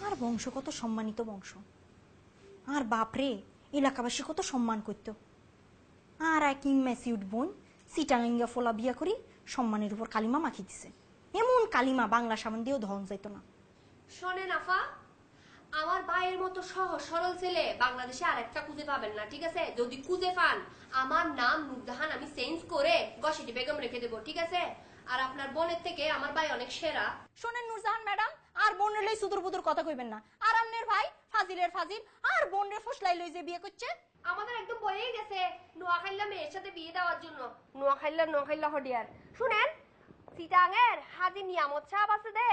আর বংশ কত সম্মানিত বংশ, আর বাপরে এলাকাবাসী কত সম্মান করত। আর এক ইম্যাসিউড বোন সিটাঙ্গা ফোলা বিয়া করি সম্মানের উপর কালিমা মাখি দিছে। এমন কালিমা বাংলা সাবান দিয়েও ধন যাইত না। শোনেন আফা, আমার ভাইয়ের মতো সহজ সরল ছেলে বাংলাদেশে আরেকটা খুঁজে পাবেন না, ঠিক আছে? যদি খুঁজে পান আমার নাম নুরজাহান আমি চেঞ্জ করে গসিটি বেগম রেখে দেবো, ঠিক আছে? আর আপনার বোনের থেকে আমার ভাই অনেক সেরা। শোনেন নুরজাহান ম্যাডাম, আর বোনের লই সুদুর বুদুর কথা কইবেন না। আর আমনের ভাই ফাজিলের ফাজিল আর বোনের ফসলাই লই যে বিয়ে করছে। আমাদের একদম বয়েই গেছে নোয়াখাইলা মেয়ের সাথে বিয়ে দেওয়ার জন্য। নোয়াখাইলা হডিয়ার। শুনেন, চিটাঙের হাজি নিয়ামত সাহেব আছে দে,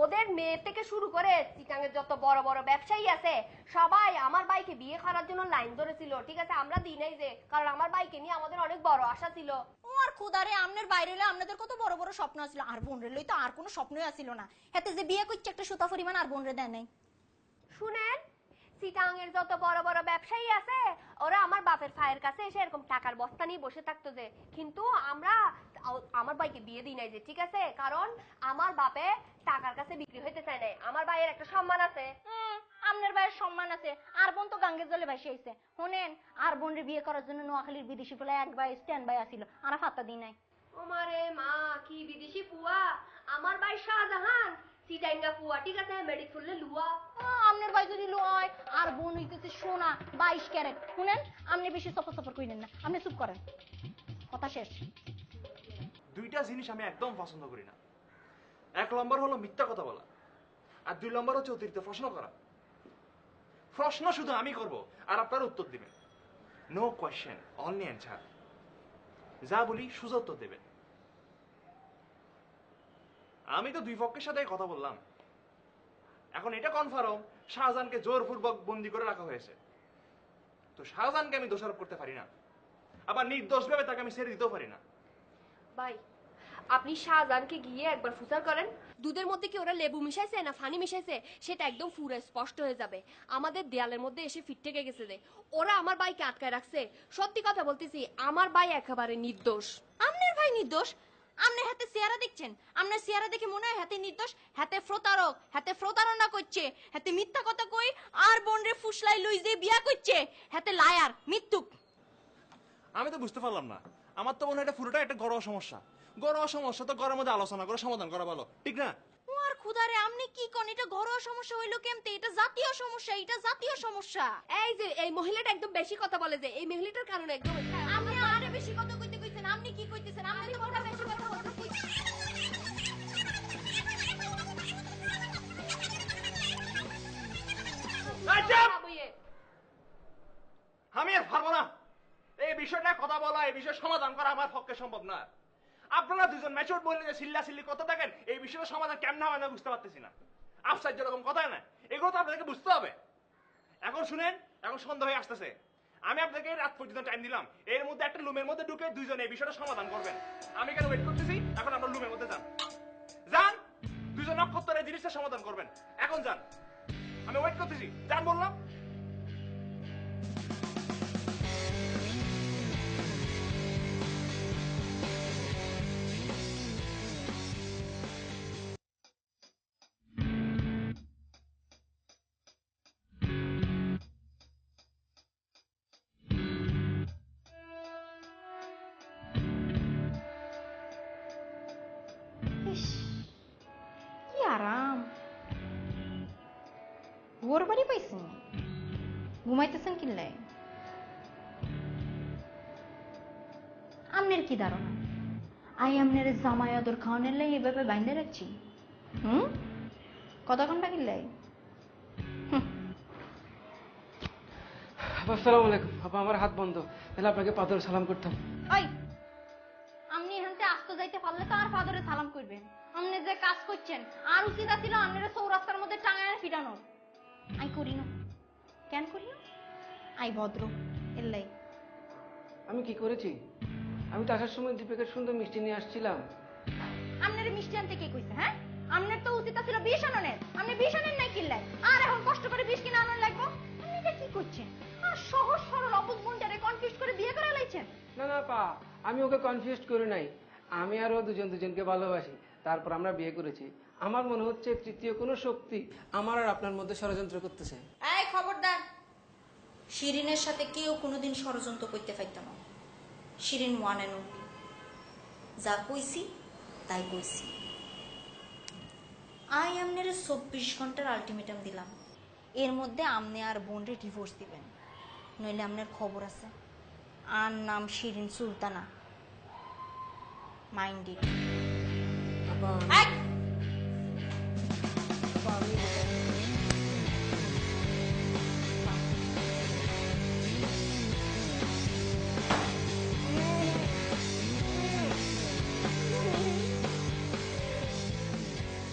ওদের মেয়ে থেকে শুরু করে চিটাঙের যত বড় বড় ব্যবসায়ী আছে সবাই আমার ভাইকে বিয়ে করার জন্য লাইন ধরেছিল, ঠিক আছে? আমরা দিই নাই যে, কারণ আমার ভাইকে নিয়ে আমাদের অনেক বড় আশা ছিল। ও আর খুদারে আমনের বাইরে আপনাদের কত বড় বড় স্বপ্ন আছিল, আর বোনের লই তো আর কোনো স্বপ্নই আছিল না। হাতে যে বিয়ে করছে একটা সুতা পরিমাণ আর বোনরে দেয় নাই। শুনেন, চিটাঙের যত বড় বড় ব্যবসায়ী আছে ওরা আমার বাপের ফায়ের কাছে এসে এরকম টাকার বস্তা নিয়ে বসে থাকতো যে, কিন্তু আমরা আমার ভাইকে বিয়ে দিই নাই যে, ঠিক আছে? কারণ আমার বাপে টাকার কাছে বিক্রি হইতে চায় নাই। আমার ভাইয়ের একটা সম্মান আছে। আমনের ভাইয়ের সম্মান আছে, আর বোন তো গাঙ্গের জলে ভাসি আইছে। শুনেন, আর বোনের বিয়ে করার জন্য নোয়াখালীর বিদেশি ফেলা এক ভাই স্ট্যান্ড বাই আছিল, আর ফাত্তা দিই নাই। ওমারে মা, কি বিদেশি পুয়া! আমার ভাই শাহজাহান চিটাঙ্গা পুয়া, ঠিক আছে? মেডিক ফুললে লুয়া। আমনের ভাই যদি লয় আর বোন হইতেছে সোনা 22 ক্যারেট। শুনেন, আপনি বেশি সফর সফর কইলেন না, আপনি চুপ করেন, কথা শেষ। দুইটা জিনিস আমি একদম পছন্দ করি না। এক নম্বর হলো মিথ্যা কথা বলা, আর দুই নম্বর হচ্ছে অতিরিক্ত প্রশ্ন করা। প্রশ্ন শুধু আমি করব আর আপনারা উত্তর দিবেন। No question, only answer. যা বলি সোজা উত্তর দেবেন। আমি তো দুই পক্ষের সাথে কথা বললাম। এখন এটা কনফার্ম শাহজাহানকে জোরপূর্বক বন্দী করে রাখা হয়েছে, তো শাহজাহানকে আমি দোষারোপ করতে পারি না, আবার নির্দোষ ভেবে তাকে আমি ছেড়ে দিতেও পারি না। ভাই, আপনি শাহজাহানকে গিয়ে একবার ফুসার করেন, দুধের মধ্যে কি ওরা লেবু মিশাইছে না পানি মিশাইছে সেটা একদম পুরো স্পষ্ট হয়ে যাবে। আমাদের দেয়ালের মধ্যে এসে ফিট থেকে গেছে যে ওরা আমার ভাইকে আটকায় রাখছে। সত্যি কথা বলতেছি, আমার ভাই একেবারে নির্দোষ। আমনের ভাই নির্দোষ? আমনের হাতে চেহারা দেখছেন, আমনের চেহারা দেখে মনে হয় হাতে নির্দোষ? হাতে প্রতারক, হাতে প্রতারণা করছে, হাতে মিথ্যা কথা কই আর বোনরে ফুসলাই লই যে বিয়া করছে, হাতে লায়ার মিথ্যুক। আমি তো বুঝতে পারলাম না, আমার তো মনে হয় এটা পুরোটা একটা ঘরোয়া সমস্যা। ঘরোয়া সমস্যা তো ঘরের মধ্যে আলোচনা করে সমাধান করা ভালো, ঠিক না? ও আর খুদারে, আপনি কি কোন? এটা ঘরোয়া সমস্যা হইলো কেমতে? এটা জাতীয় সমস্যা, এটা জাতীয় সমস্যা। এই যে এই মহিলাটা একদম বেশি কথা বলে, যে এই মহিলাটার কারণে একদম। আপনি আরে বেশি কথা কইতে কইছেন, আপনি কি কইতেছেন? আপনি তো কথা বেশি কথা বলতেছেন। আমি আর পারবো না এই বিষয়টা কথা বলা, এই বিষয়ে সমাধান করা আমার পক্ষে সম্ভব না। আপনারা দুজন ম্যাচুর বললে যে সিল্লা সিল্লি কথা দেখেন, এই বিষয়টা সমাধান কেমন হয় না বুঝতে পারতেছি না। আফসার যেরকম কথা না, এগুলো তো আপনাদেরকে বুঝতে হবে। এখন শুনেন, এখন সন্ধ্যা হয়ে আসতেছে, আমি আপনাকে রাত পর্যন্ত টাইম দিলাম, এর মধ্যে একটা রুমের মধ্যে ঢুকে দুইজন এই বিষয়টা সমাধান করবেন। আমি কেন ওয়েট করতেছি? এখন আপনার রুমের মধ্যে যান, যান, দুইজন নক্ষত্রের এই জিনিসটা সমাধান করবেন। এখন যান, আমি ওয়েট করতেছি, যান বললাম। কি আরাম, ঘর বাড়ি পাইছেন, ঘুমাইতেছেন কিল্লাই? আমনের কি ধারণা আই আমনের জামাই আদর খাওয়ানোর লাই এভাবে বাইন্ধে রাখছি? কথা কোনটা কিল্লাই? আসসালামু আলাইকুম। আপা, আমার হাত বন্ধ, তাহলে আপনাকে পাদরে সালাম করতাম। ওই, আপনি এখানতে আসতে যাইতে পারলে তো আর ফাদরে সালাম করবেন। আপনি যে কাজ করছেন আর উচিত ছিল আপনারা চৌরাস্তার মধ্যে টাঙায় ফিরানোর। আই করি না, কেন করি না? আই ভদ্র এলাই। আমি কি করেছি? আমি তো আসার সময় দীপিকার সুন্দর মিষ্টি নিয়ে আসছিলাম। আপনার মিষ্টি আনতে কে কইছে? হ্যাঁ, আপনার তো উচিত ছিল বিষ আননের। আপনি বিষ আনেন নাই কিনলেন, আর এখন কষ্ট করে বিষ কিনে আনার লাগবো? আপনি এটা কি করছেন? আর সহজ সরল অবুঝ বোনটারে কনফিউজ করে বিয়ে করে লাইছেন। না না পা, আমি ওকে কনফিউজ করি নাই। আমি আর ও দুজন দুজনকে ভালোবাসি, তারপর আমরা বিয়ে করেছি। আমার মনে হচ্ছে তৃতীয় কোনো শক্তি আমার আর আপনার মধ্যে ষড়যন্ত্র করতেছে। এই খবরদার, শিরিনের সাথে কেউ কোনোদিন ষড়যন্ত্র করতে পারত না। শিরিন ওয়ান অ্যান্ড অনলি, যা কইছি তাই কইছি। আই আমনের 24 ঘন্টার আলটিমেটাম দিলাম, এর মধ্যে আমনে আর বোনরে ডিভোর্স দিবেন, নইলে আমনের খবর আছে। আর নাম শিরিন সুলতানা, মাইন্ড ইট। আপা, আপা, আমি